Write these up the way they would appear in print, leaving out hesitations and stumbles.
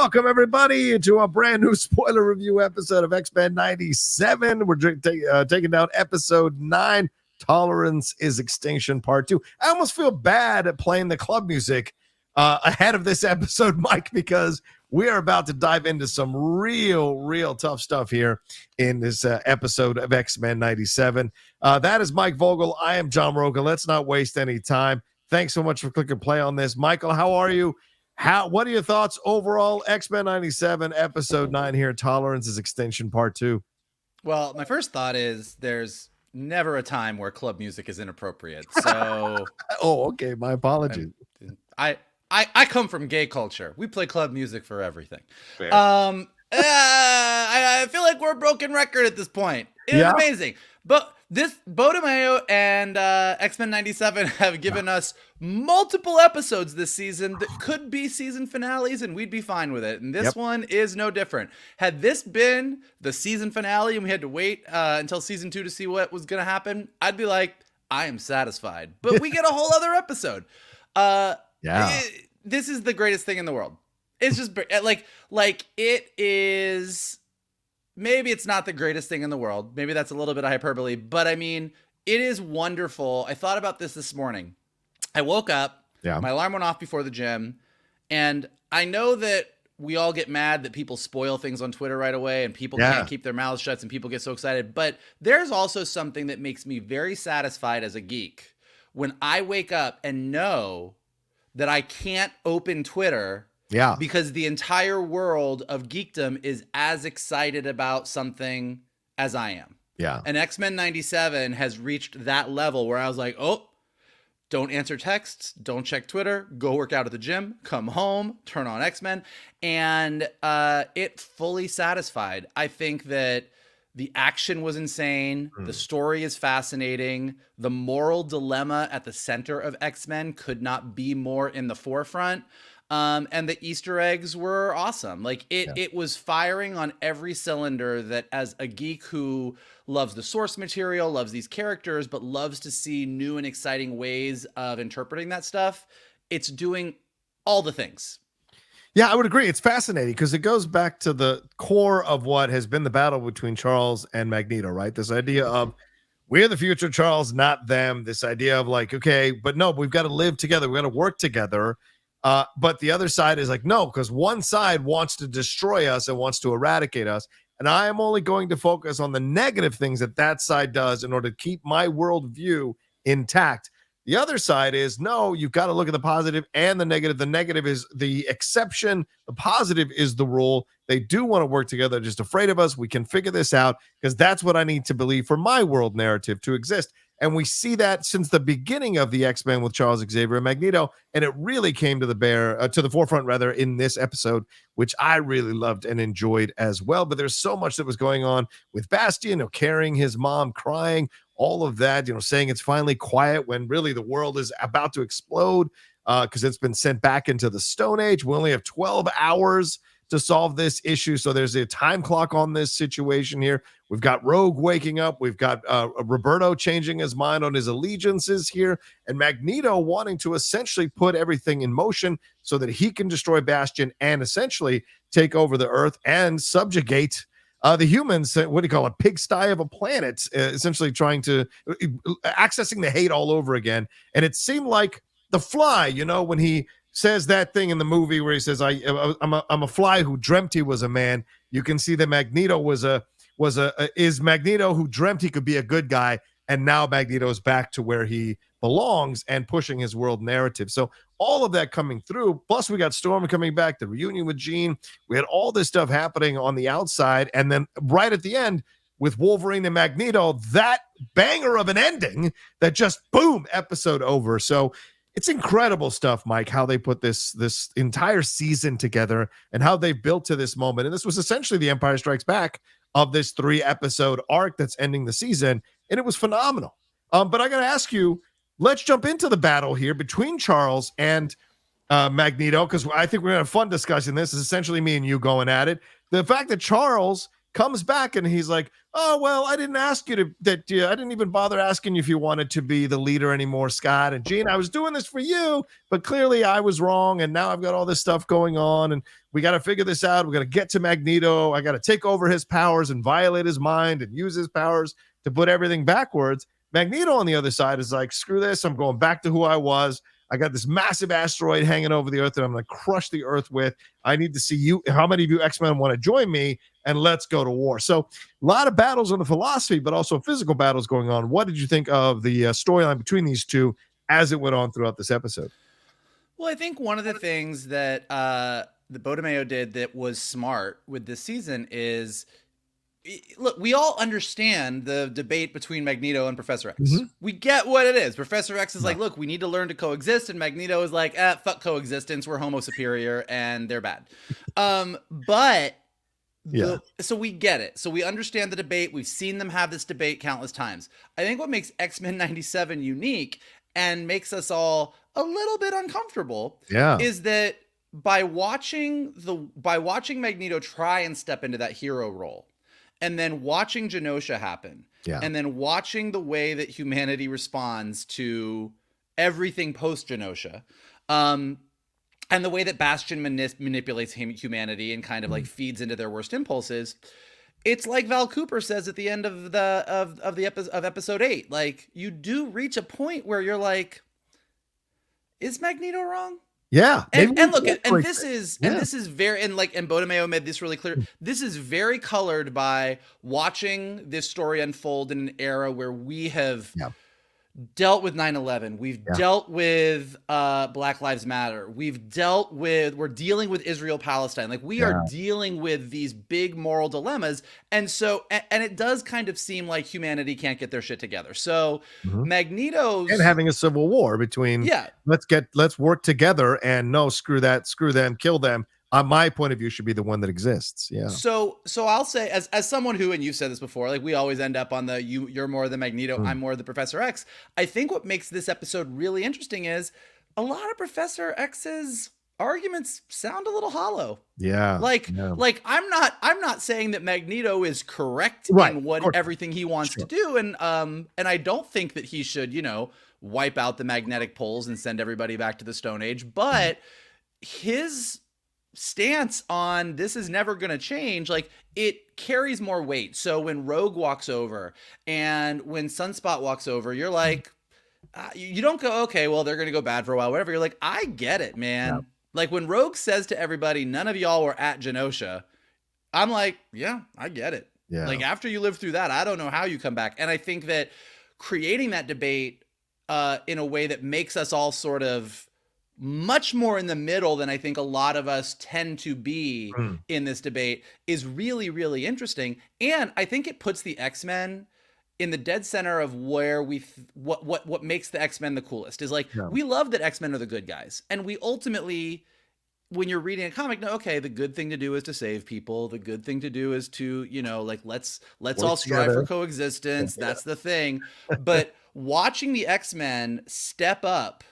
Welcome, everybody, to a brand new spoiler review episode of X-Men 97. We're taking down episode 9, Tolerance is Extinction Part 2. I almost feel bad at playing the club music ahead of this episode, Mike, because we are about to dive into some real tough stuff here in this episode of X-Men 97. That is Mike Vogel. I am John Rocha. Let's not waste any time. Thanks so much for clicking play on this. Michael, how are you? What are your thoughts overall? X-Men 97, episode 9 here, Tolerance is Extinction Part 2. Well, my first thought is there's never a time where club music is inappropriate. So oh, okay. My apologies. I come from gay culture. We play club music for everything. Fair. I feel like we're a broken record at this point. It was amazing. But this Bodemayo and X-Men 97 have given us multiple episodes this season that could be season finales, and we'd be fine with it. And this one is no different. Had this been the season finale and we had to wait until season 2 to see what was going to happen, I'd be like, I am satisfied. But we get a whole other episode. This is the greatest thing in the world. It's just like it is. Maybe it's not the greatest thing in the world. Maybe that's a little bit of hyperbole, but I mean, it is wonderful. I thought about this morning. I woke up, my alarm went off before the gym, and I know that we all get mad that people spoil things on Twitter right away and people can't keep their mouths shut and people get so excited. But there's also something that makes me very satisfied as a geek when I wake up and know that I can't open Twitter because the entire world of geekdom is as excited about something as I am. Yeah. And X-Men 97 has reached that level where I was like, oh, don't answer texts, don't check Twitter, go work out at the gym, come home, turn on X-Men. And it fully satisfied. I think that the action was insane. The story is fascinating. The moral dilemma at the center of X-Men could not be more in the forefront. And the Easter eggs were awesome. Like it was firing on every cylinder that as a geek who loves the source material, loves these characters, but loves to see new and exciting ways of interpreting that stuff, it's doing all the things. Yeah, I would agree. It's fascinating because it goes back to the core of what has been the battle between Charles and Magneto, right? This idea of we're the future, Charles, not them. This idea of like, okay, but no, we've got to live together. We've got to work together. But the other side is like, no, because one side wants to destroy us and wants to eradicate us. And I am only going to focus on the negative things that side does in order to keep my worldview intact. The other side is, no, you've got to look at the positive and the negative. The negative is the exception. The positive is the rule. They do want to work together. They're just afraid of us. We can figure this out because that's what I need to believe for my world narrative to exist. And we see that since the beginning of the X-Men with Charles Xavier and Magneto, and it really came to the forefront rather in this episode, which I really loved and enjoyed as well. But there's so much that was going on with Bastion, carrying his mom, crying, all of that, saying it's finally quiet when really the world is about to explode because it's been sent back into the Stone Age. We only have 12 hours to solve this issue. So there's a time clock on this situation here. We've got Rogue waking up. We've got Roberto changing his mind on his allegiances here, and Magneto wanting to essentially put everything in motion so that he can destroy Bastion and essentially take over the Earth and subjugate the humans. What do you call it? Pigsty of a planet, essentially trying to accessing the hate all over again. And it seemed like the Fly, when he says that thing in the movie where he says, I'm a fly who dreamt he was a man. You can see that Magneto is Magneto who dreamt he could be a good guy, and now Magneto is back to where he belongs and pushing his world narrative. So all of that coming through, plus we got Storm coming back, the reunion with Jean. We had all this stuff happening on the outside, and then right at the end with Wolverine and Magneto, that banger of an ending that just boom, episode over. So it's incredible stuff, Mike, how they put this entire season together and how they built to this moment. And this was essentially the Empire Strikes Back of this 3-episode arc that's ending the season, and it was phenomenal. But I got to ask you, let's jump into the battle here between Charles and Magneto, because I think we're going to have fun discussing this. Is essentially me and you going at it. The fact that Charles comes back and he's like, oh, well, I didn't ask you to I didn't even bother asking you if you wanted to be the leader anymore, Scott and Jean. I was doing this for you, but clearly I was wrong. And now I've got all this stuff going on and we got to figure this out. We got to get to Magneto. I got to take over his powers and violate his mind and use his powers to put everything backwards. Magneto on the other side is like, screw this. I'm going back to who I was. I got this massive asteroid hanging over the earth that I'm going to crush the earth with. I need to see you. How many of you X-Men want to join me? And let's go to war. So a lot of battles on the philosophy, but also physical battles going on. What did you think of the storyline between these two as it went on throughout this episode? Well, I think one of the things that the Bodemayo did that was smart with this season is, look, we all understand the debate between Magneto and Professor X. Mm-hmm. We get what it is. Professor X is like, look, we need to learn to coexist. And Magneto is like, fuck coexistence. We're homo superior and they're bad. So we get it. So we understand the debate. We've seen them have this debate countless times. I think what makes X-Men 97 unique and makes us all a little bit uncomfortable is that by watching Magneto try and step into that hero role, and then watching Genosha happen, and then watching the way that humanity responds to everything post Genosha, and the way that Bastion manipulates humanity and kind of like feeds into their worst impulses, it's like Val Cooper says at the end of episode 8. Like, you do reach a point where you're like, is Magneto wrong? Yeah. And look, and this is very, and Bodemayo made this really clear. This is very colored by watching this story unfold in an era where we have dealt with 9/11. We've dealt with Black Lives Matter. we're dealing with Israel-Palestine. Like, we are dealing with these big moral dilemmas. And so, and it does kind of seem like humanity can't get their shit together. So Magneto's, and having a civil war between, let's work together, and no, screw that, screw them, kill them. My point of view should be the one that exists. Yeah. So I'll say, as someone who, and you've said this before, like, we always end up on the you're more the Magneto, I'm more the Professor X. I think what makes this episode really interesting is a lot of Professor X's arguments sound a little hollow. Yeah. Like I'm not saying that Magneto is correct in what everything he wants to do, and I don't think that he should, wipe out the magnetic poles and send everybody back to the Stone Age, but his stance on this is never going to change, like, it carries more weight. So when Rogue walks over and when Sunspot walks over, you're like, you don't go, okay, well, they're going to go bad for a while, whatever. You're like, I get it, man. Like, when Rogue says to everybody, none of y'all were at Genosha, I'm like, yeah, I get it. Like, after you live through that, I don't know how you come back. And I think that creating that debate in a way that makes us all sort of much more in the middle than I think a lot of us tend to be in this debate is really, really interesting. And I think it puts the X-Men in the dead center of where what makes the X-Men the coolest is, like, we love that X-Men are the good guys. And we ultimately, when you're reading a comic, no, okay, the good thing to do is to save people. The good thing to do is to, like, let's all strive for coexistence. That's the thing. But watching the X-Men step up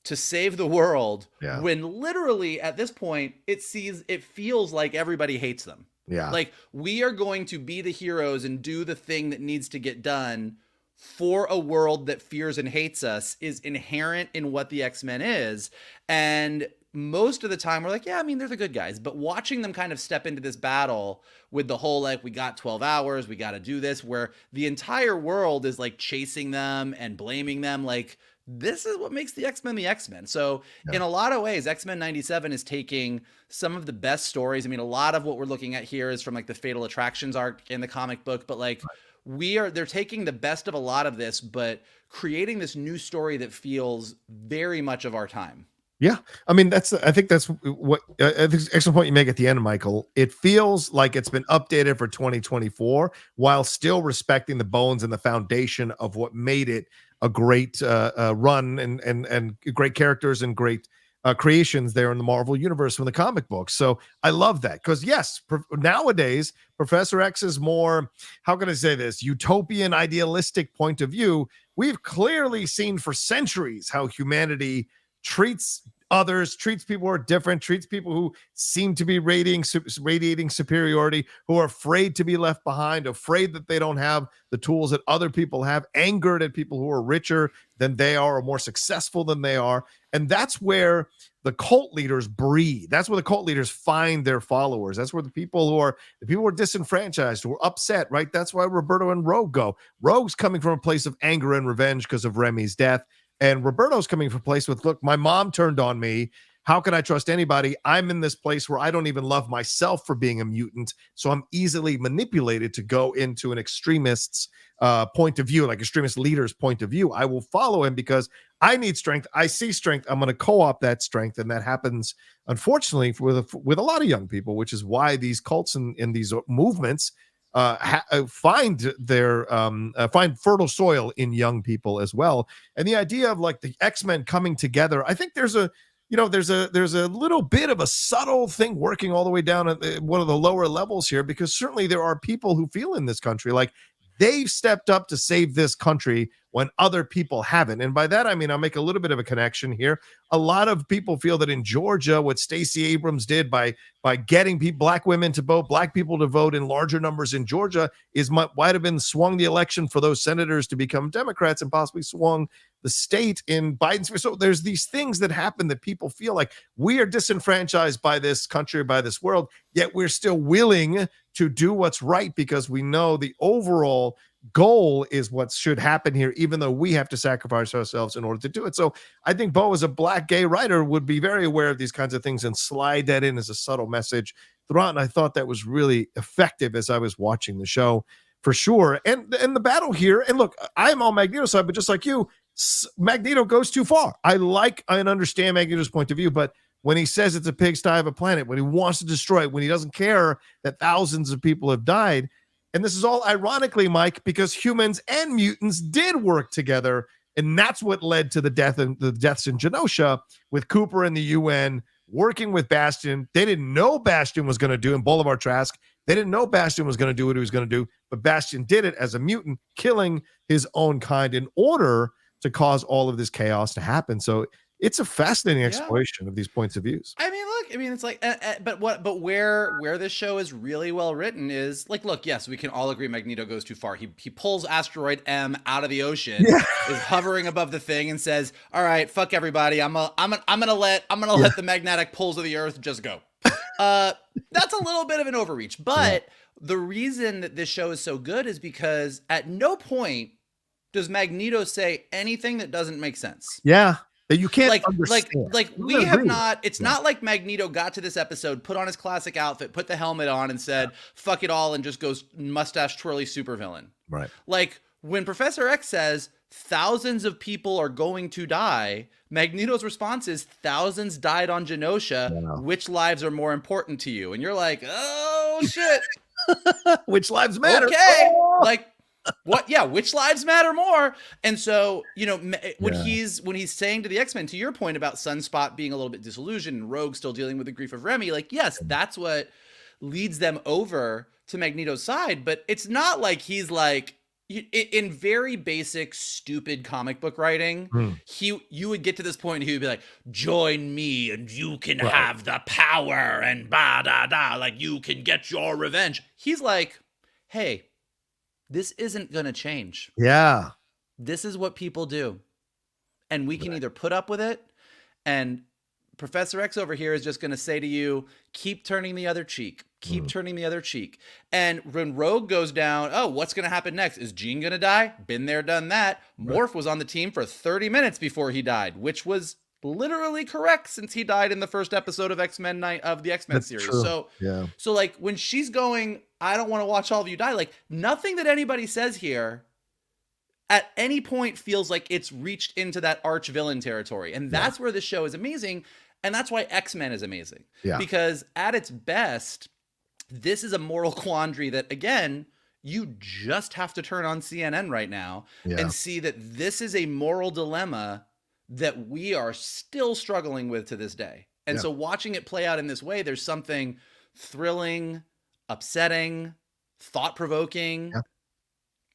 to save the world, when literally at this point it feels like everybody hates them. Like, we are going to be the heroes and do the thing that needs to get done for a world that fears and hates us is inherent in what the X-Men is. And most of the time we're like, yeah, I mean, they're the good guys. But watching them kind of step into this battle with the whole, like, we got 12 hours, we got to do this, where the entire world is like chasing them and blaming them, like, this is what makes the X-Men the X-Men. So in a lot of ways, X-Men 97 is taking some of the best stories. I mean, a lot of what we're looking at here is from, like, the Fatal Attractions arc in the comic book, but, like, they're taking the best of a lot of this, but creating this new story that feels very much of our time. Yeah. I mean, I think that's what excellent point you make at the end, Michael. It feels like it's been updated for 2024 while still respecting the bones and the foundation of what made it a great run and great characters and great creations there in the Marvel universe from the comic books. So I love that, because yes, nowadays Professor X is more, how can I say this, utopian, idealistic point of view. We've clearly seen for centuries how humanity treats others, treats people who are different, treats people who seem to be radiating superiority, who are afraid to be left behind, afraid that they don't have the tools that other people have, angered at people who are richer than they are or more successful than they are. And that's where the cult leaders breed. That's where the cult leaders find their followers. That's where the people who are disenfranchised, who are upset, right? That's why Roberto and Rogue go. Rogue's coming from a place of anger and revenge because of Remy's death. And Roberto's coming from a place with, look, my mom turned on me. How can I trust anybody? I'm in this place where I don't even love myself for being a mutant. So I'm easily manipulated to go into an extremist's point of view, like extremist leader's point of view. I will follow him because I need strength. I see strength. I'm going to co-opt that strength. And that happens, unfortunately, with a lot of young people, which is why these cults and these movements find fertile soil in young people as well. And the idea of like the X-Men coming together, I think there's a little bit of a subtle thing working all the way down at one of the lower levels here, because certainly there are people who feel in this country like they've stepped up to save this country when other people haven't. And by that, I mean, I'll make a little bit of a connection here. A lot of people feel that in Georgia, what Stacey Abrams did by getting black women to vote, black people to vote in larger numbers in Georgia might have been swung the election for those senators to become Democrats and possibly swung the state in Biden's. So there's these things that happen that people feel like we are disenfranchised by this country, by this world, yet we're still willing to do what's right because we know the overall goal is what should happen here, even though we have to sacrifice ourselves in order to do it. So I think Bo, as a black gay writer, would be very aware of these kinds of things and slide that in as a subtle message throughout. And I thought that was really effective as I was watching the show, for sure. And the battle here, and look, I'm on Magneto's side, but just like you, Magneto goes too far. I understand Magneto's point of view, but when he says it's a pigsty of a planet, when he wants to destroy it, when he doesn't care that thousands of people have died. And this is all ironically, Mike, because humans and mutants did work together. And that's what led to the deaths in Genosha, with Cooper and the UN working with Bastion. They didn't know Bastion was going to do in Bolivar Trask. They didn't know Bastion was going to do what he was going to do, but Bastion did it as a mutant, killing his own kind in order to cause all of this chaos to happen. So it's a fascinating exploration of these points of views. I mean, look, it's like, but where this show is really well written is like, look, yes, we can all agree Magneto goes too far. He pulls Asteroid M out of the ocean, is hovering above the thing, and says, "All right, fuck everybody. I'm gonna let the magnetic pulls of the Earth just go." That's a little bit of an overreach, but the reason that this show is so good is because at no point does Magneto say anything that doesn't make sense. Yeah. That you can't understand. Like we have not, it's not like Magneto got to this episode, put on his classic outfit, put the helmet on and said, fuck it all, and just goes mustache twirly supervillain. Right. Like when Professor X says thousands of people are going to die, Magneto's response is thousands died on Genosha. Wow. Which lives are more important to you? And you're like, oh shit. Which lives matter? Okay. Oh. Like, what? Yeah, which lives matter more? And so, when he's saying to the X-Men, to your point about Sunspot being a little bit disillusioned and Rogue still dealing with the grief of Remy, like, yes, that's what leads them over to Magneto's side. But it's not like he's like, in very basic, stupid comic book writing, you would get to this point and he would be like, join me and you can have the power and like you can get your revenge. He's like, hey, this isn't going to change. Yeah. This is what people do. And we can either put up with it, and Professor X over here is just going to say to you, keep turning the other cheek. Keep turning the other cheek. And when Rogue goes down, oh, what's going to happen next? Is Jean going to die? Been there, done that. Morph was on the team for 30 minutes before he died, which was literally correct since he died in the first episode of the X-Men series. True. So like when she's going, I don't want to watch all of you die, like nothing that anybody says here at any point feels like it's reached into that arch villain territory. And that's where this show is amazing. And that's why X-Men is amazing. Yeah. Because at its best, this is a moral quandary that, again, you just have to turn on CNN right now and see that this is a moral dilemma that we are still struggling with to this day. And so watching it play out in this way, there's something thrilling, upsetting, thought-provoking,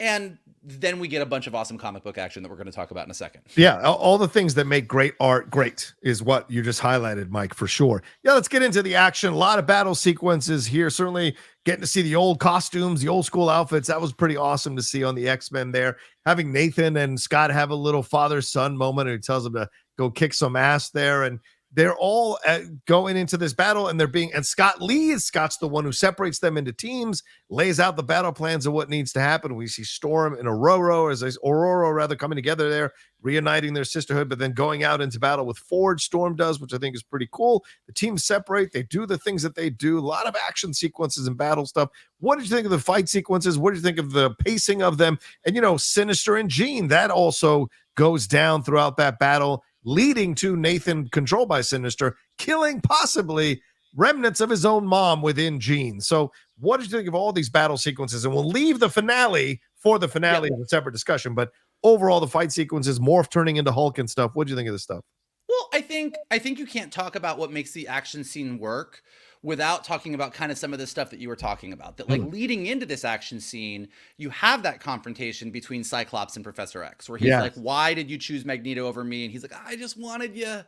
And then we get a bunch of awesome comic book action that we're going to talk about in a second. Yeah, all the things that make great art great is what you just highlighted, Mike, for sure. Yeah, let's get into the action. A lot of battle sequences here. Certainly getting to see the old costumes, the old school outfits. That was pretty awesome to see on the X-Men there. Having Nathan and Scott have a little father-son moment, and he tells them to go kick some ass there. And they're all going into this battle, and and Scott leads. Scott's the one who separates them into teams, lays out the battle plans of what needs to happen. We see Storm and Aurora rather coming together there, reuniting their sisterhood, but then going out into battle with Forge. Storm does, which I think is pretty cool. The teams separate. They do the things that they do. A lot of action sequences and battle stuff. What did you think of the fight sequences? What did you think of the pacing of them? And, Sinister and Jean, that also goes down throughout that battle, leading to Nathan, controlled by Sinister, killing possibly remnants of his own mom within Jean. So what did you think of all these battle sequences? And we'll leave the finale for the finale of a separate discussion, but overall the fight sequences, Morph turning into Hulk and stuff. What do you think of this stuff? Well, I think you can't talk about what makes the action scene work without talking about kind of some of the stuff that you were talking about. That leading into this action scene, you have that confrontation between Cyclops and Professor X, where he's like, "Why did you choose Magneto over me?" And he's like, "I just wanted you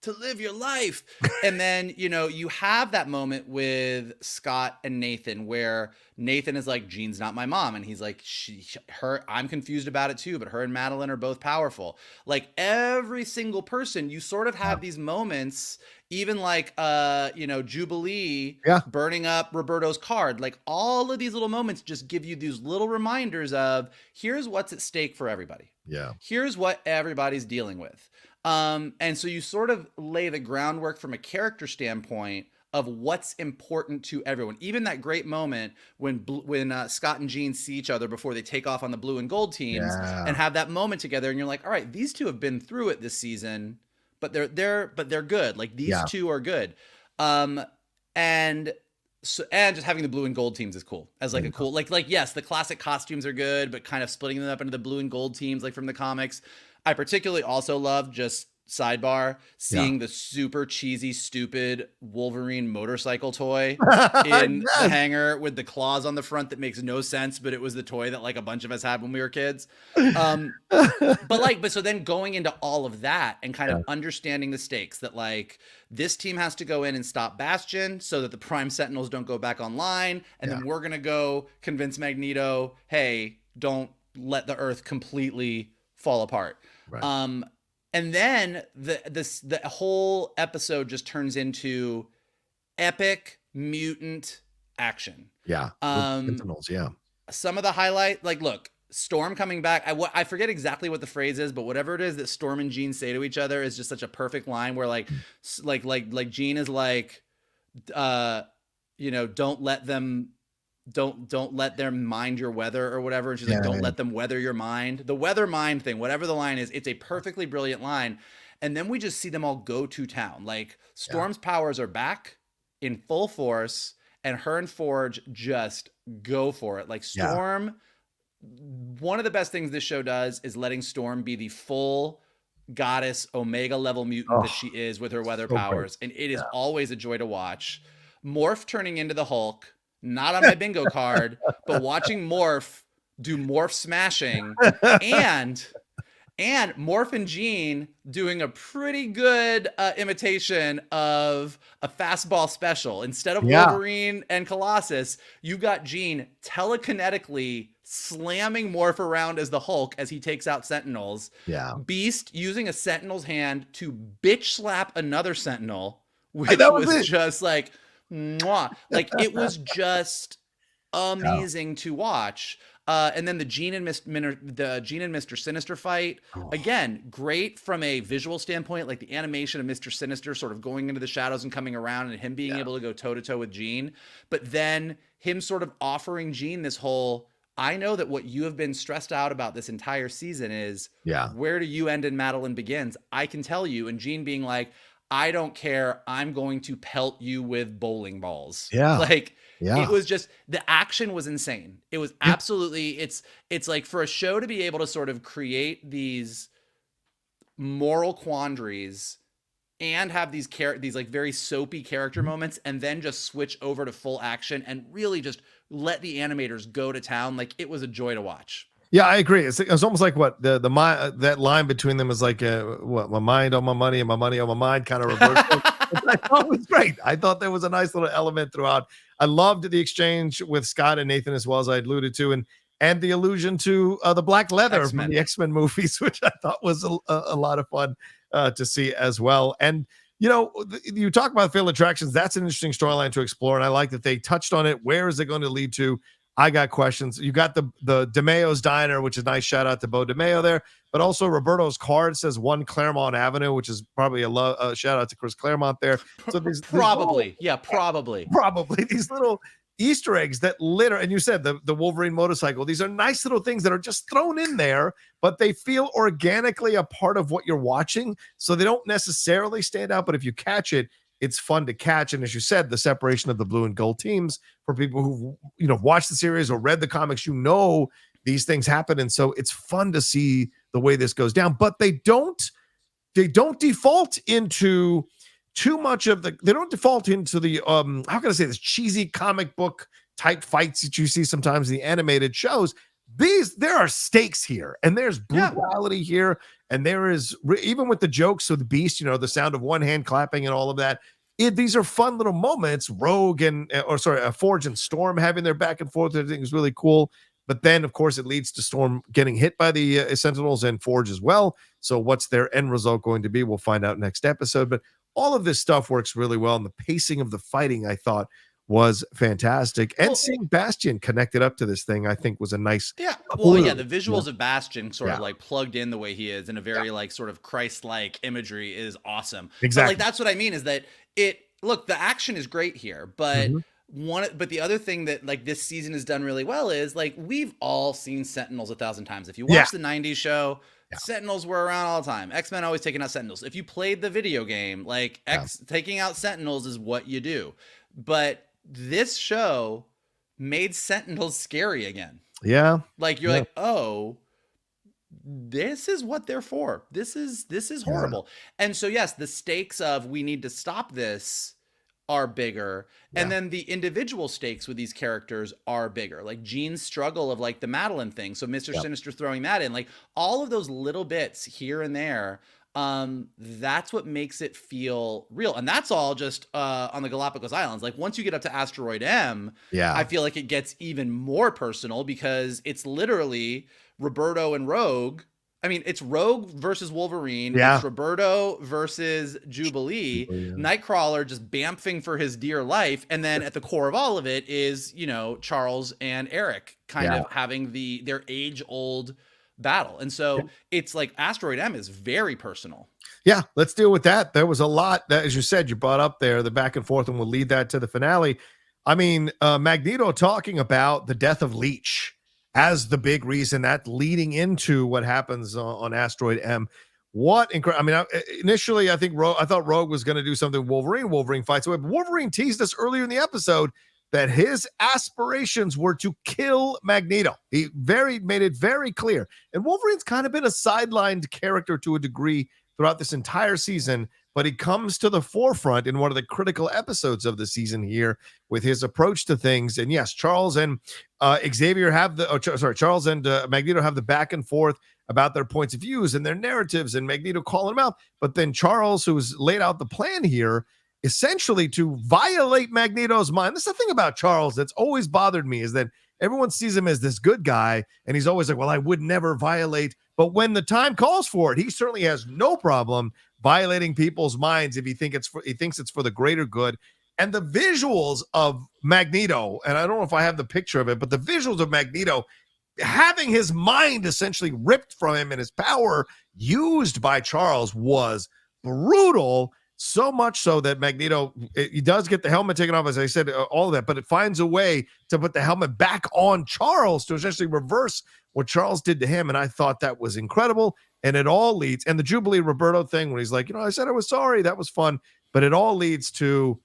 to live your life." And then, you have that moment with Scott and Nathan where Nathan is like, "Jean's not my mom." And he's like, I'm confused about it too, but her and Madeline are both powerful. Like every single person, you sort of have these moments, even like, Jubilee burning up Roberto's card. Like all of these little moments just give you these little reminders of here's what's at stake for everybody. Yeah. Here's what everybody's dealing with. And so you sort of lay the groundwork from a character standpoint of what's important to everyone. Even that great moment when Scott and Jean see each other before they take off on the blue and gold teams and have that moment together, and you're like, all right, these two have been through it this season, but they're good. Like these two are good. And just having the blue and gold teams is cool as like a cool, like, yes, the classic costumes are good, but kind of splitting them up into the blue and gold teams, like from the comics. I particularly also love, just sidebar, seeing the super cheesy, stupid Wolverine motorcycle toy in the hangar with the claws on the front that makes no sense, but it was the toy that like a bunch of us had when we were kids. But so then going into all of that and kind of understanding the stakes that like this team has to go in and stop Bastion so that the Prime Sentinels don't go back online. And then we're going to go convince Magneto, hey, don't let the Earth completely fall apart. Right. And then the whole episode just turns into epic mutant action. Yeah. Sentinels, Some of the highlight, like, look, Storm coming back. I forget exactly what the phrase is, but whatever it is that Storm and Jean say to each other is just such a perfect line where like Jean is like, don't let them mind your weather or whatever. And she's like, don't let them weather your mind. The weather mind thing, whatever the line is, it's a perfectly brilliant line. And then we just see them all go to town. Like Storm's powers are back in full force and her and Forge just go for it. Like Storm, one of the best things this show does is letting Storm be the full goddess Omega level mutant that she is with her weather powers. Great. And it is always a joy to watch. Morph turning into the Hulk, not on my bingo card, but watching Morph do Morph smashing and Morph and Jean doing a pretty good imitation of a fastball special. Instead of Wolverine and Colossus, you got Jean telekinetically slamming Morph around as the Hulk as he takes out Sentinels. Yeah. Beast using a Sentinel's hand to bitch slap another Sentinel, which was just like, mwah. Like it was just amazing to watch. And then the Jean and Mr. Sinister fight, again, great from a visual standpoint, like the animation of Mr. Sinister sort of going into the shadows and coming around and him being able to go toe to toe with Jean, but then him sort of offering Jean this whole, I know that what you have been stressed out about this entire season is where do you end and Madeline begins? I can tell you. And Jean being like, I don't care. I'm going to pelt you with bowling balls. Yeah. Like it was just, the action was insane. It was absolutely, it's like for a show to be able to sort of create these moral quandaries and have these like very soapy character moments and then just switch over to full action and really just let the animators go to town. Like it was a joy to watch. Yeah, I agree. It's almost like what the that line between them is like what my mind on my money and my money on my mind kind of reversed. I thought it was great. I thought there was a nice little element throughout. I loved the exchange with Scott and Nathan as well, as I alluded to, and the allusion to the black leather from the X-Men movies, which I thought was a lot of fun to see as well. And you know, you talk about failed attractions. That's an interesting storyline to explore, and I like that they touched on it. Where is it going to lead to? I got questions. You got the DeMayo's Diner, which is a nice shout out to Bo DeMayo there, but also Roberto's card says 1 Claremont Avenue, which is probably a shout out to Chris Claremont there. So probably these little Easter eggs that and you said the Wolverine motorcycle. These are nice little things that are just thrown in there, but they feel organically a part of what you're watching, so they don't necessarily stand out. But if you catch it, it's fun to catch. And as you said, the separation of the blue and gold teams for people who, you know, watched the series or read the comics, you know, these things happen. And so it's fun to see the way this goes down, but they don't default into too much of they don't default into the, how can I say this, cheesy comic book type fights that you see sometimes in the animated shows. There are stakes here, and there's brutality here, and there is, even with the jokes of the Beast, you know, the sound of one hand clapping and all of that. These are fun little moments. Forge and Storm having their back and forth, I think is really cool. But then, of course, it leads to Storm getting hit by the Sentinels and Forge as well. So what's their end result going to be? We'll find out next episode. But all of this stuff works really well, and the pacing of the fighting, I thought, was fantastic. And seeing Bastion connected up to this thing, I think, was a nice. Yeah. Well, yeah, the visuals of Bastion sort of like plugged in the way he is in a very like sort of Christ-like imagery is awesome. Exactly. But, like, that's what I mean is that the action is great here, but but the other thing that like this season has done really well is like we've all seen Sentinels 1,000 times. If you watch the 90s show, Sentinels were around all the time. X-Men always taking out Sentinels. If you played the video game, like taking out Sentinels is what you do. But this show made Sentinels scary again. Yeah. Like you're like, oh, this is what they're for. This is horrible. And so yes, the stakes of we need to stop this are bigger. And then the individual stakes with these characters are bigger. Like Jean's struggle of like the Madeline thing. So Mr. Sinister throwing that in, like all of those little bits here and there. That's what makes it feel real. And that's all just on the Galapagos Islands. Like once you get up to Asteroid M, I feel like it gets even more personal because it's literally Roberto and Rogue. I mean, it's Rogue versus Wolverine. It's Roberto versus Jubilee. Nightcrawler just bamfing for his dear life. And then at the core of all of it is, you know, Charles and Eric kind of having their age-old battle. And so it's like Asteroid M is very personal. Yeah, let's deal with that. There was a lot that, as you said, you brought up there, the back and forth, and we'll lead that to the finale. I mean, Magneto talking about the death of Leech as the big reason, that leading into what happens on Asteroid M. What incredible! I mean, initially, I thought Rogue was going to do something. Wolverine fights away, but Wolverine teased us earlier in the episode that his aspirations were to kill Magneto. He made it very clear. And Wolverine's kind of been a sidelined character to a degree throughout this entire season, but he comes to the forefront in one of the critical episodes of the season here with his approach to things. And yes, Charles and Xavier have Charles and Magneto have the back and forth about their points of views and their narratives, and Magneto calling him out. But then Charles, who's laid out the plan here, essentially to violate Magneto's mind. That's the thing about Charles that's always bothered me, is that everyone sees him as this good guy, and he's always like, well, I would never violate. But when the time calls for it, he certainly has no problem violating people's minds if he thinks it's for the greater good. And the visuals of Magneto, and I don't know if I have the picture of it, but the visuals of Magneto having his mind essentially ripped from him and his power used by Charles was brutal. So much so that Magneto, he does get the helmet taken off, as I said, all of that, but it finds a way to put the helmet back on Charles to essentially reverse what Charles did to him. And I thought that was incredible. And it all leads, and the Jubilee Roberto thing, when he's like, you know, I said I was sorry, that was fun, but it all leads to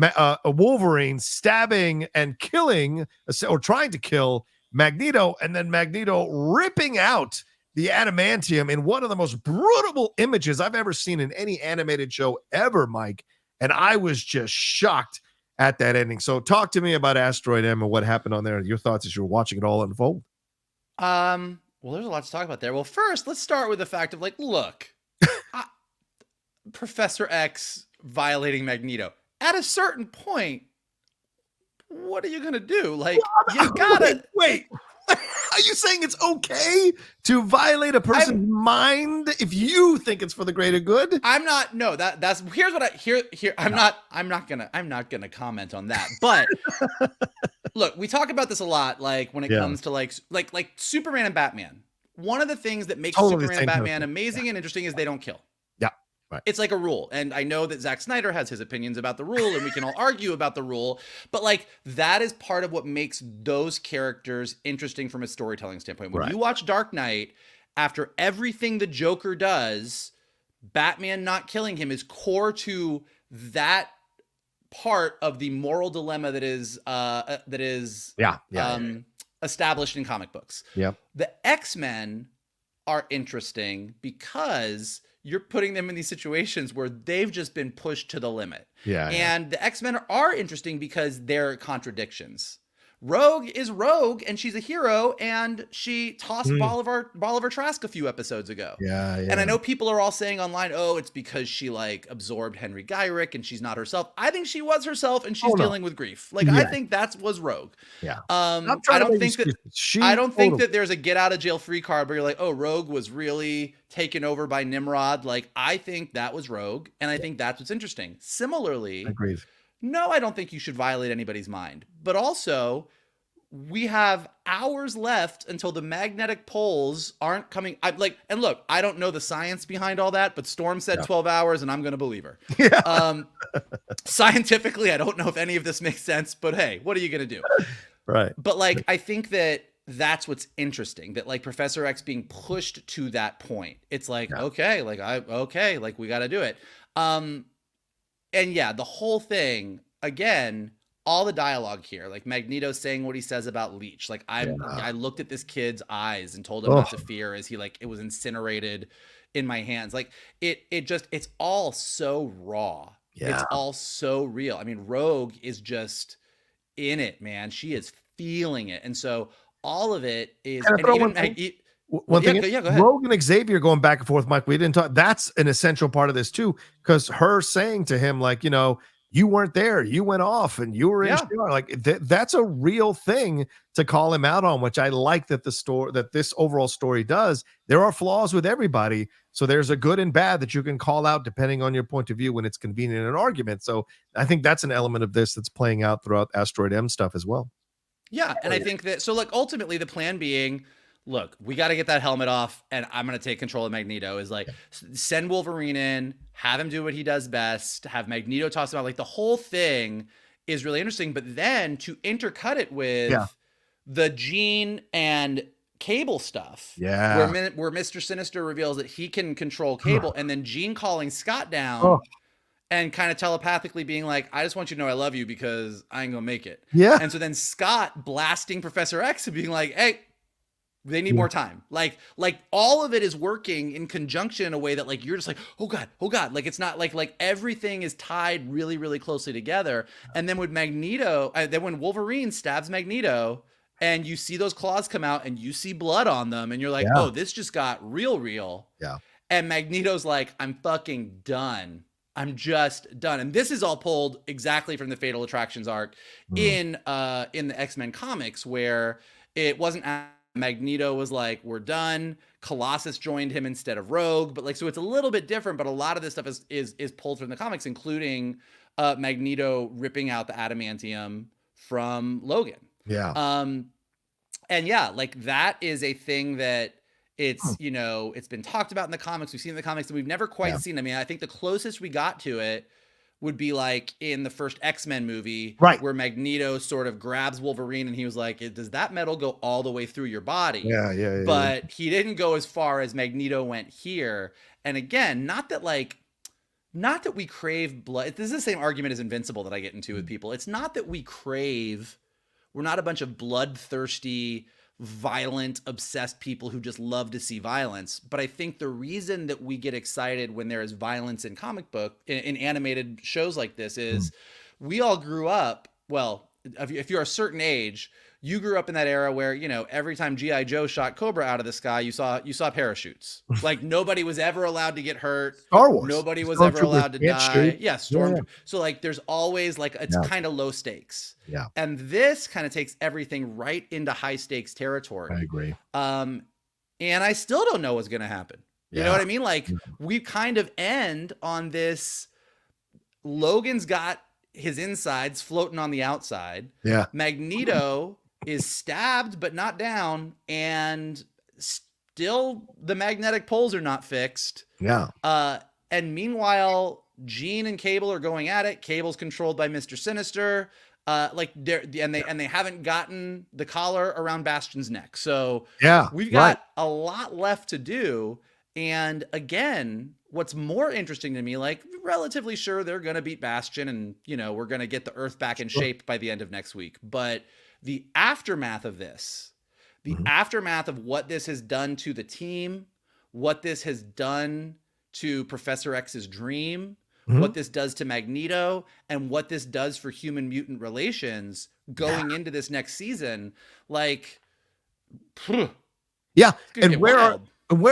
a Wolverine stabbing and killing, or trying to kill Magneto, and then Magneto ripping out the adamantium in one of the most brutal images I've ever seen in any animated show ever, Mike. And I was just shocked at that ending. So talk to me about Asteroid M and what happened on there, and your thoughts as you were watching it all unfold. Well, there's a lot to talk about there. Well, first, let's start with the fact of like, look, I, Professor X violating Magneto. At a certain point, what are you gonna do? Like, you gotta wait. Are you saying it's okay to violate a person's mind if you think it's for the greater good? I'm not. No, that's here's what I here. I'm not gonna comment on that. But look, we talk about this a lot. Like when it comes to like Superman and Batman. One of the things that makes Superman and Batman amazing and interesting is they don't kill. Yeah. Right. It's like a rule. And I know that Zack Snyder has his opinions about the rule and we can all argue about the rule, but like that is part of what makes those characters interesting from a storytelling standpoint. When you watch Dark Knight, after everything the Joker does, Batman not killing him is core to that part of the moral dilemma that is established in comic books. Yeah. The X-Men are interesting because you're putting them in these situations where they've just been pushed to the limit. And the X-Men are interesting because they're contradictions. Rogue is Rogue, and she's a hero, and she tossed Bolivar Trask a few episodes ago. And I know people are all saying online, oh, it's because she like absorbed Henry Gyrick and she's not herself. I think she was herself and she's dealing with grief. Like I think that was Rogue. I don't think that there's a get out of jail free card where you're like, oh, Rogue was really taken over by Nimrod. Like I think that was Rogue, and I think that's what's interesting. Similarly, Agreed. No, I don't think you should violate anybody's mind. But also, we have hours left until the magnetic poles aren't coming. And look, I don't know the science behind all that, but Storm said 12 hours, and I'm going to believe her. Scientifically, I don't know if any of this makes sense, but hey, what are you going to do? Right. But like, I think that that's what's interesting, that like Professor X being pushed to that point. It's like, okay, like we got to do it. And yeah, the whole thing, again, all the dialogue here, like Magneto saying what he says about Leech. Like I looked at this kid's eyes and told him not to fear as it was incinerated in my hands. Like it's all so raw. It's all so real. I mean, Rogue is just in it, man. She is feeling it. And so all of it is, one thing, go ahead. Rogue and Xavier going back and forth, Mike, we didn't talk. That's an essential part of this too, because her saying to him, like, you know, you weren't there, you went off and you were in Shi'ar. Like that's a real thing to call him out on, which I like that this overall story does. There are flaws with everybody, so there's a good and bad that you can call out depending on your point of view when it's convenient in an argument. So I think that's an element of this that's playing out throughout Asteroid M stuff as well. Yeah, and I think that, so like ultimately the plan being, look, we got to get that helmet off, and I'm going to take control of Magneto. Is like, send Wolverine in, have him do what he does best, have Magneto toss him out. Like, the whole thing is really interesting. But then to intercut it with the Jean and Cable stuff, where Mr. Sinister reveals that he can control Cable, and then Jean calling Scott down and kind of telepathically being like, I just want you to know I love you because I ain't going to make it. And so then Scott blasting Professor X and being like, hey, they need more time. Like all of it is working in conjunction in a way that like, you're just like, oh God. Like, it's not like everything is tied really, really closely together. And then with Magneto, then when Wolverine stabs Magneto and you see those claws come out and you see blood on them and you're like, oh, this just got real. And Magneto's like, I'm fucking done. I'm just done. And this is all pulled exactly from the Fatal Attractions arc in the X-Men comics, where it wasn't Magneto was like, we're done. Colossus joined him instead of Rogue. But like, so it's a little bit different, but a lot of this stuff is pulled from the comics, including Magneto ripping out the adamantium from Logan. And yeah, like that is a thing that it's, you know, it's been talked about in the comics. We've seen it in the comics and we've never quite seen. I mean, I think the closest we got to it would be like in the first X-Men movie, where Magneto sort of grabs Wolverine and he was like, does that metal go all the way through your body? But he didn't go as far as Magneto went here. And again, not that we crave blood. This is the same argument as Invincible that I get into with people. It's not that we're not a bunch of bloodthirsty, violent, obsessed people who just love to see violence. But I think the reason that we get excited when there is violence in comic book, in animated shows like this, is we all grew up, well, if you're a certain age, you grew up in that era where, you know, every time GI Joe shot Cobra out of the sky, you saw parachutes. Like nobody was ever allowed to get hurt. Star Wars. Nobody was ever Stormtroopers allowed to can't die. shoot. Yeah, Yeah, So like there's always like it's yeah, kind of low stakes. yeah. And this kind of takes everything right into high stakes territory. I agree. And I still don't know what's going to happen. You know what I mean? Like we kind of end on this. Logan's got his insides floating on the outside. Yeah. Magneto is stabbed but not down, and still the magnetic poles are not fixed. Yeah. And meanwhile, Jean and Cable are going at it. Cable's controlled by Mr. Sinister. They haven't gotten the collar around Bastion's neck. So Yeah. we've got a lot left to do. And again, what's more interesting to me, like relatively sure they're going to beat Bastion and, you know, we're going to get the Earth back in shape by the end of next week. But the aftermath of this, aftermath of what this has done to the team, what this has done to Professor X's dream, what this does to Magneto, and what this does for human mutant relations going into this next season, like, yeah. And where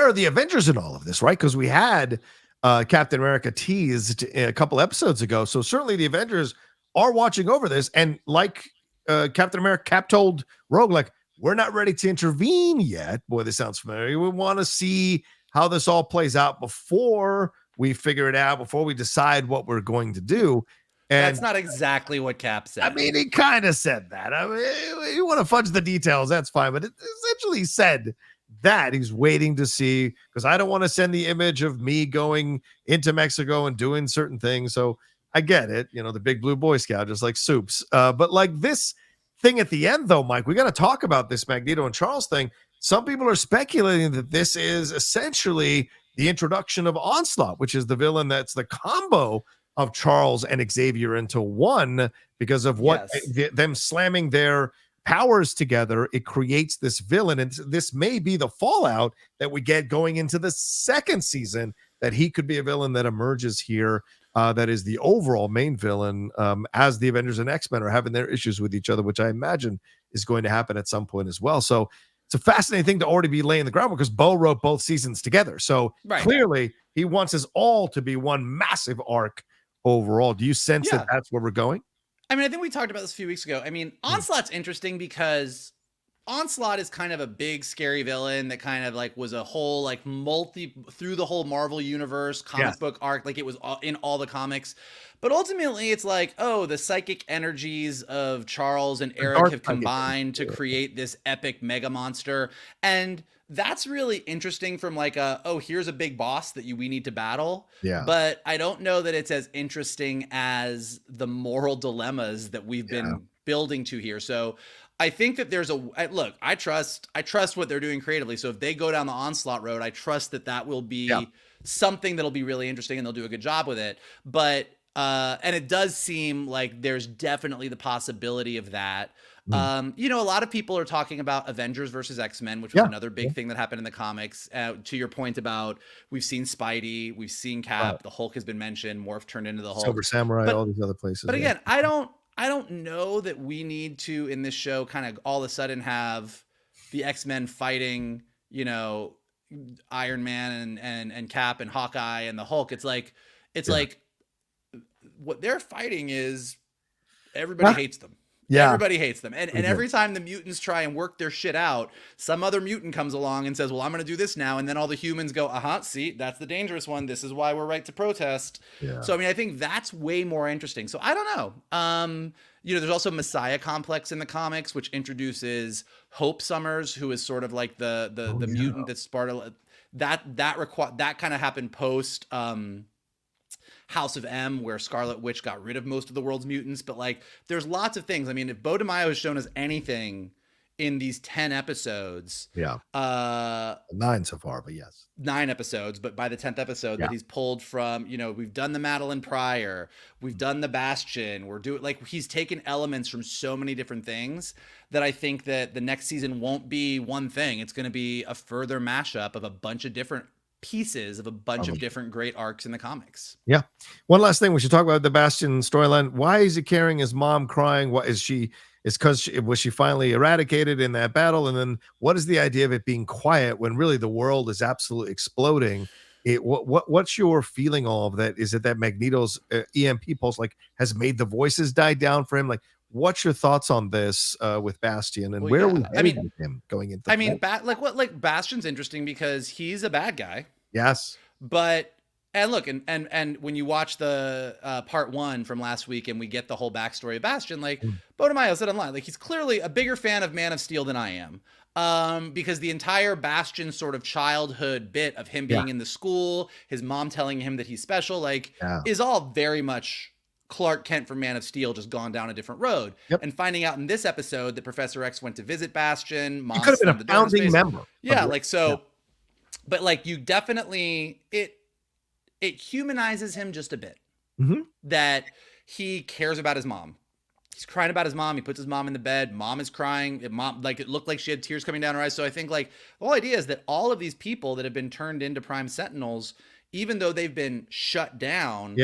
are the Avengers in all of this, right? Because we had Captain America teased a couple episodes ago. So certainly the Avengers are watching over this. And like Captain America, Cap told Rogue, like, we're not ready to intervene yet. Boy, this sounds familiar. We want to see how this all plays out before we figure it out, before we decide what we're going to do. And that's not exactly what Cap said. I mean, he kind of said that. I mean, you want to fudge the details, that's fine. But it essentially said that he's waiting to see, because I don't want to send the image of me going into Mexico and doing certain things. So I get it, you know, the big blue Boy Scout, just like Soups. But like this thing at the end, though, Mike, we got to talk about this Magneto and Charles thing. Some people are speculating that this is essentially the introduction of Onslaught, which is the villain that's the combo of Charles and Xavier into one, because of what them slamming their powers together. It creates this villain, and this may be the fallout that we get going into the second season, that he could be a villain that emerges here, that is the overall main villain, as the Avengers and X-Men are having their issues with each other, which I imagine is going to happen at some point as well. So it's a fascinating thing to already be laying the groundwork, because Bo wrote both seasons together. So clearly he wants us all to be one massive arc overall. Do you sense that that's where we're going? I mean, I think we talked about this a few weeks ago. I mean, Onslaught's interesting because Onslaught is kind of a big, scary villain that kind of like was a whole like through the whole Marvel universe comic book arc. Like it was in all the comics. But ultimately, it's like, oh, the psychic energies of Charles and Eric have combined to create this epic mega monster. And that's really interesting from like here's a big boss that we need to battle. Yeah. But I don't know that it's as interesting as the moral dilemmas that we've been building to here. So I think that there's look, I trust what they're doing creatively. So if they go down the Onslaught road, I trust that will be something that'll be really interesting and they'll do a good job with it. But and it does seem like there's definitely the possibility of that. You know, a lot of people are talking about Avengers versus X-Men, which was another big thing that happened in the comics. To your point about, we've seen Spidey, we've seen Cap, the Hulk has been mentioned, Morph turned into the Hulk, Silver Samurai, all these other places. But again, I don't know that we need to, in this show, kind of all of a sudden have the X-Men fighting, you know, Iron Man and Cap and Hawkeye and the Hulk. It's like what they're fighting is everybody hates them. Yeah. Everybody hates them. And every time the mutants try and work their shit out, some other mutant comes along and says, well, I'm going to do this now. And then all the humans go, see, that's the dangerous one. This is why we're right to protest. Yeah. So, I mean, I think that's way more interesting. So I don't know. You know, there's also Messiah Complex in the comics, which introduces Hope Summers, who is sort of like the mutant that's Sparta. That kind of happened post House of M, where Scarlet Witch got rid of most of the world's mutants. But like, there's lots of things. I mean, if Bo DeMaio has shown us anything in these 10 episodes, 9 so far, but 9 episodes, but by the 10th episode that he's pulled from, you know, we've done the Madeline Pryor, we've done the Bastion, we're doing, like, he's taken elements from so many different things that I think that the next season won't be one thing. It's going to be a further mashup of a bunch of different pieces of a bunch of different great arcs in the comics. Yeah. One last thing, we should talk about the Bastion storyline. Why is he carrying his mom crying? What is she? Is because was she finally eradicated in that battle? And then what is the idea of it being quiet when really the world is absolutely exploding? What's your feeling all of that? Is it that Magneto's EMP pulse like has made the voices die down for him? Like, what's your thoughts on this with Bastion and where are we heading with him going into? I mean, Bastion's interesting because he's a bad guy. Yes, but and look, and when you watch the part 1 from last week, and we get the whole backstory of Bastion, like Bodemayo said online, like he's clearly a bigger fan of Man of Steel than I am. Because the entire Bastion sort of childhood bit of him being in the school, his mom telling him that he's special, like is all very much Clark Kent from Man of Steel just gone down a different road. And finding out in this episode that Professor X went to visit Bastion, mom could have been a founding member. Yeah, like so. Yeah. But like you definitely it humanizes him just a bit. That he cares about his mom. He's crying about his mom. He puts his mom in the bed. Mom is crying. Mom, like it looked like she had tears coming down her eyes. So I think like the whole idea is that all of these people that have been turned into Prime Sentinels, even though they've been shut down,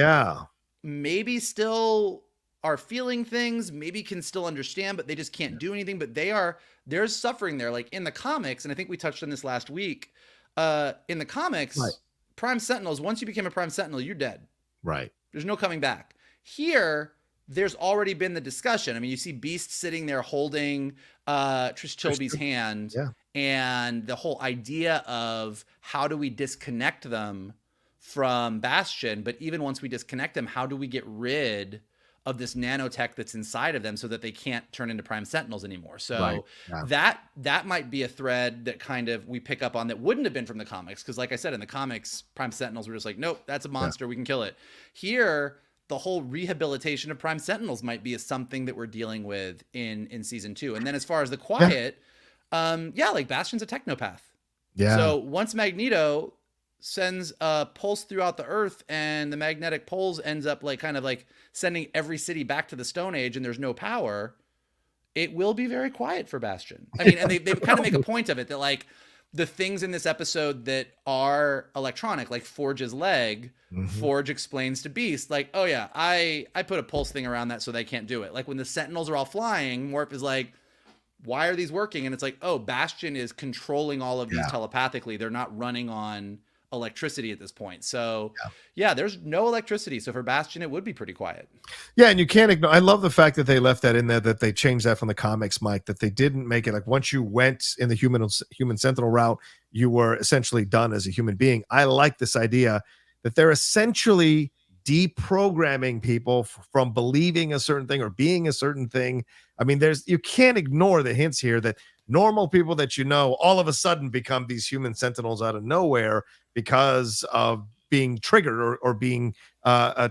maybe still are feeling things, maybe can still understand, but they just can't do anything. But there's suffering there. Like in the comics, and I think we touched on this last week. In the comics, Prime Sentinels, once you became a Prime Sentinel, you're dead. Right. There's no coming back. Here, there's already been the discussion. I mean, you see Beast sitting there holding Trish Tilby's hand, and the whole idea of how do we disconnect them from Bastion, but even once we disconnect them, how do we get rid of this nanotech that's inside of them so that they can't turn into Prime Sentinels anymore. So that might be a thread that kind of we pick up on that wouldn't have been from the comics. Cause like I said, in the comics, Prime Sentinels were just like, nope, that's a monster. We can kill it. Here, the whole rehabilitation of Prime Sentinels might be something that we're dealing with in season 2. And then as far as the quiet, like Bastion's a technopath. Yeah. So once Magneto sends a pulse throughout the earth and the magnetic poles ends up like kind of like sending every city back to the Stone Age and there's no power, it will be very quiet for Bastion. I mean, and they kind of make a point of it that like the things in this episode that are electronic, like Forge's leg, Forge explains to Beast like, oh yeah, I put a pulse thing around that so they can't do it. Like when the Sentinels are all flying, Morph is like, why are these working? And it's like, oh, Bastion is controlling all of these telepathically. They're not running on electricity at this point. So there's no electricity. So for Bastion, it would be pretty quiet. Yeah. And you can't ignore, I love the fact that they left that in there, that they changed that from the comics, Mike, that they didn't make it like once you went in the human sentinel route, you were essentially done as a human being. I like this idea that they're essentially deprogramming people from believing a certain thing or being a certain thing. I mean, you can't ignore the hints here that normal people that you know all of a sudden become these human sentinels out of nowhere because of being triggered or being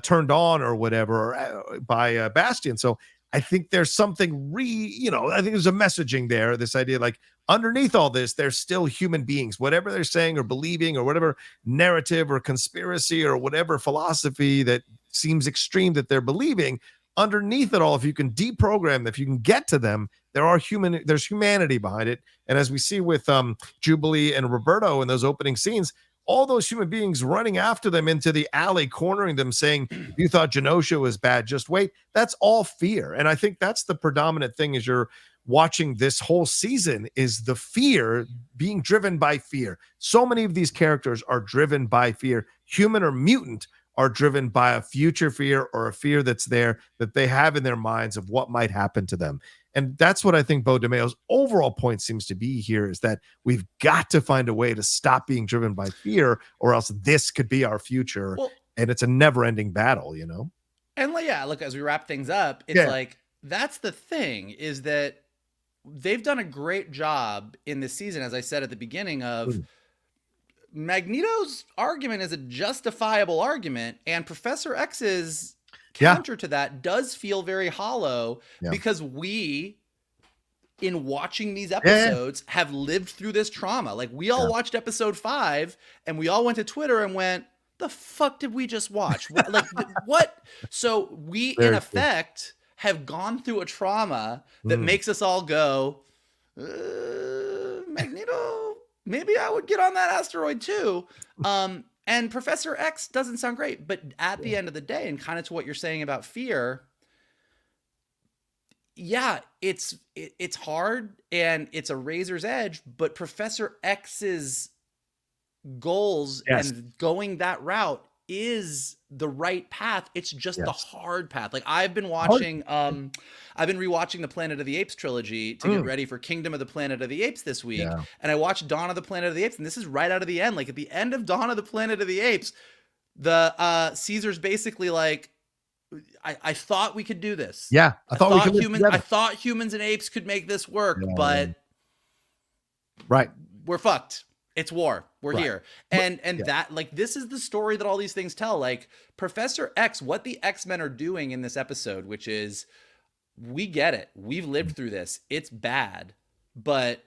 turned on or whatever by Bastion. So I think there's something I think there's a messaging there. This idea, like underneath all this, they're still human beings, whatever they're saying or believing or whatever narrative or conspiracy or whatever philosophy that seems extreme that they're believing. Underneath it all, if you can deprogram them, if you can get to them, there's humanity behind it. And as we see with Jubilee and Roberto in those opening scenes, all those human beings running after them into the alley, cornering them, saying, you thought Genosha was bad, just wait. That's all fear. And I think that's the predominant thing as you're watching this whole season is the fear being driven by fear. So many of these characters are driven by fear, human or mutant, are driven by a future fear or a fear that's there that they have in their minds of what might happen to them. And that's what I think Bo DeMayo's overall point seems to be here, is that we've got to find a way to stop being driven by fear, or else this could be our future. Well, and it's a never-ending battle, you know? And look, as we wrap things up, it's like, that's the thing, is that they've done a great job in this season, as I said at the beginning, of Magneto's argument is a justifiable argument, and Professor X's counter to that does feel very hollow because we, in watching these episodes, have lived through this trauma. Like we all watched episode 5 and we all went to Twitter and went, the fuck did we just watch? What? So we, in effect, have gone through a trauma that makes us all go, Magneto maybe I would get on that asteroid too. And Professor X doesn't sound great, but at the end of the day, and kind of to what you're saying about fear, yeah, it's hard and it's a razor's edge, but Professor X's goals and going that route is the right path. It's just the hard path. Like I've been watching I've been rewatching the Planet of the Apes trilogy to get ready for Kingdom of the Planet of the Apes this week. And I watched Dawn of the Planet of the Apes, and this is right out of the end. Like at the end of Dawn of the Planet of the Apes, the Caesar's basically like, I thought we could do this. Yeah. I thought humans and apes could make this work, but we're fucked. It's war. We're here. And that, like, this is the story that all these things tell. Like Professor X, what the X-Men are doing in this episode, which is, we get it. We've lived through this. It's bad, but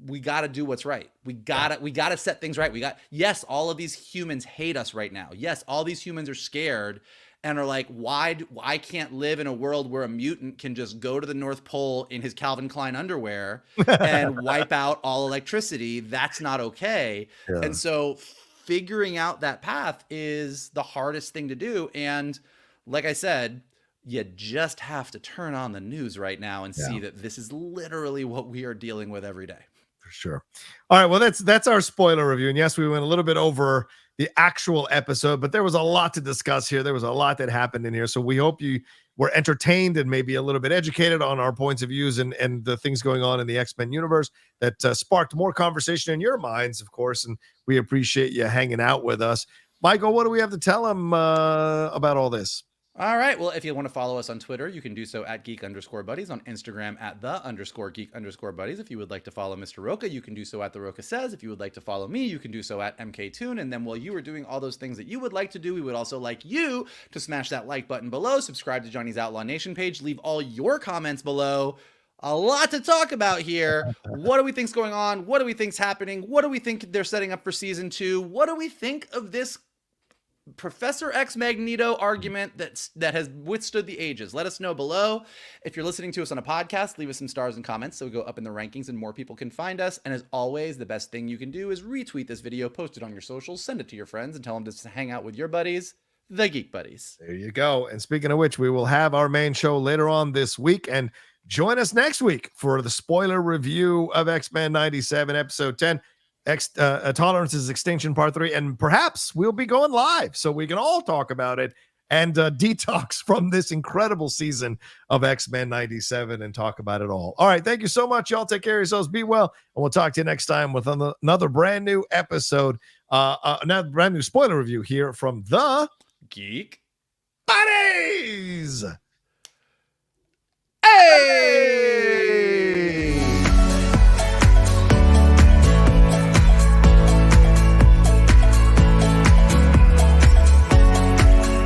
we got to do what's right. We got to set things right. Yes, all of these humans hate us right now. Yes, all these humans are scared and are like, why I can't live in a world where a mutant can just go to the North Pole in his Calvin Klein underwear and wipe out all electricity. That's not okay. Yeah. And so figuring out that path is the hardest thing to do. And like I said, you just have to turn on the news right now and see that this is literally what we are dealing with every day. For sure. All right. Well, that's our spoiler review. And yes, we went a little bit over the actual episode, but there was a lot to discuss here. There was a lot that happened in here. So we hope you were entertained and maybe a little bit educated on our points of views and the things going on in the X-Men universe that sparked more conversation in your minds, of course. And we appreciate you hanging out with us. Michael, what do we have to tell them about all this? All right. Well, if you want to follow us on Twitter, you can do so at Geek_Buddies, on Instagram at _Geek_Buddies. If you would like to follow Mr. Rocha, you can do so at The Rocha Says. If you would like to follow me, you can do so at MKToon. And then while you are doing all those things that you would like to do, we would also like you to smash that like button below, subscribe to Johnny's Outlaw Nation page, leave all your comments below. A lot to talk about here. What do we think's going on? What do we think's happening? What do we think they're setting up for season 2? What do we think of this Professor X Magneto argument that has withstood the ages? Let us know below. If you're listening to us on a podcast, leave us some stars and comments so we go up in the rankings and more people can find us. And as always, the best thing you can do is retweet this video, post it on your socials, send it to your friends, and tell them to hang out with your buddies, the Geek Buddies. There you go. And speaking of which, we will have our main show later on this week, and join us next week for the spoiler review of X-Men 97 episode 10. Tolerance is Extinction Part 3, and perhaps we'll be going live so we can all talk about it and detox from this incredible season of X-Men 97 and talk about it all. All right, thank you so much, y'all. Take care of yourselves, be well, and we'll talk to you next time with another brand new episode, another brand new spoiler review here from the Geek Buddies. Hey!